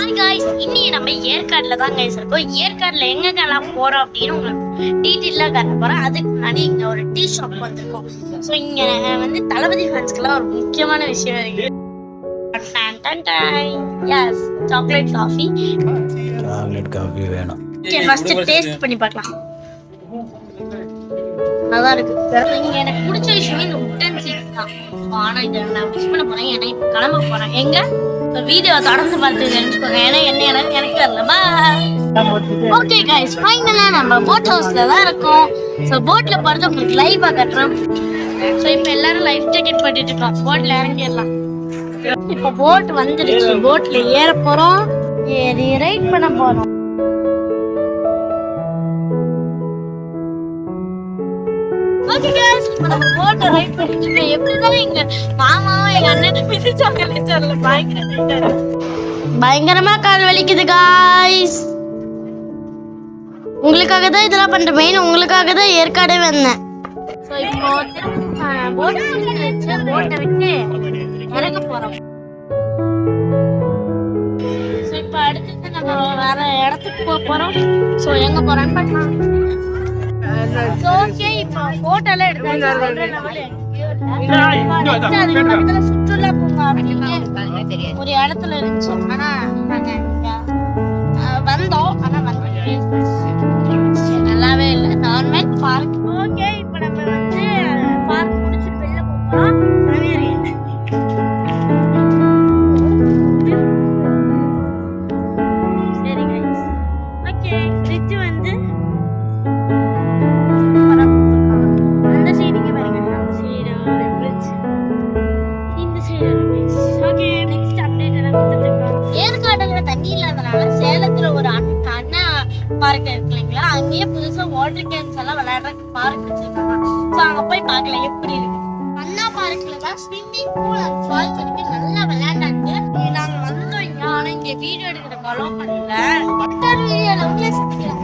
Hi guys, இன்னைக்கு நம்ம ஏற்காடுல தான் கைஸ் இருக்கோம். ஏற்காடுல எங்கெங்கெல்லாம் போறோம் அப்படின்னு உங்களுக்கு டீட்டெயிலாக காட்ட போறேன். அதுக்கு முன்னாடி இங்க ஒரு டீ ஷாப் வந்திருக்கோம். ஸோ இங்க வந்து தளபதி ஃபேன்ஸ்க்குலாம் ஒரு முக்கியமான விஷயம் இருக்கு. Yes, chocolate coffee. Chocolate coffee வேணும். ஓகே, ஃபர்ஸ்ட் டேஸ்ட் பண்ணி பார்க்கலாம். நல்லா இருக்கு. இங்க எனக்கு பிடிச்ச விஷயம் இந்த உட்டன் சீட் தான். ஆனா இதை நான் மிஸ் பண்ண போறேன். ஏன்னா இப்போ கிளம்ப போறேன். எங்க வீடியோ தொடர்ந்து பார்த்து தெரிஞ்சுக்கோங்க. ஏன்னா எனக்கு தெரியல. ஓகே கைஸ், ஃபைனலா நம்ம போட் ஹவுஸ்ல தான் இருக்கோம். ஸோ போட்ல போறது உங்களுக்கு லைவா கட்டுறோம். ஸோ இப்போ எல்லாரும் லைஃப் ஜாக்கெட் போட்டுட்டு இருக்கோம். போட்ல இறங்கிடலாம். இப்போ போட் வந்துடுச்சு. போட்ல ஏற போறோம், ஏறி ரைட் பண்ண போறோம். ஓகே गाइस, இப்போ நம்ம போட் ரைட் பண்ணிட்டு இருக்கோம். எப்படிதான் எங்க மாமாவும் எங்க அண்ணனும் மிதிச்சாங்கன்னு தெரியல. பயங்கரமா கால் வலிக்குது गाइस. உங்களுக்காக தான் இதெல்லாம் பண்றேன். மெயின் உங்களுக்காக தான் ஏற்காடே வந்தேன். சோ இப்போ போட் வந்துருச்சு. போட்டை விட்டு இறங்க போறோம். சோ இப்போ அடுத்து நம்ம வேற இடத்துக்கு போக போறோம். சோ எங்க போறோம்னு பார்க்கலாம். ஓகே, இப்போ போட்டோல எடுத்தாங்க. சுற்றுலா பூங்கா அப்படின்னு ஒரு இடத்துல இருந்துச்சு. ஆனா நாங்க வந்தோம். ஆனா நல்லாவே இல்லை. Normal park. ஓகே, இப்போ நம்ம வந்து பார்க் முடிச்சுட்டு வெளில போறோம். சரி கைஸ், ஓகே. ஃப்ரிட்ஜ் வந்து தண்ணி இல்லாதனால சேலத்துல ஒரு அண்ணா பார்க் இருக்கு இல்லைங்களா, அங்கேயே புதுசா வாட்டர் கேம்ஸ் எல்லாம் விளையாடுறதுக்கு பார்க் வச்சிருக்காங்க. ஸோ அங்க போய் பார்க்கலாம் எப்படி இருக்கு. அண்ணா பார்க்ல தான் ஸ்விம்மிங் பூல் அண்ட் ஃபால்ஸ் இருக்கு. நல்லா விளையாண்டாங்க. நாங்க வந்தோம் இங்க. ஆனா இங்க வீடியோ எடுக்கிறதுக்கு அலோவ் பண்ணல. வீடியோல உள்ள சந்திக்கிறேன்.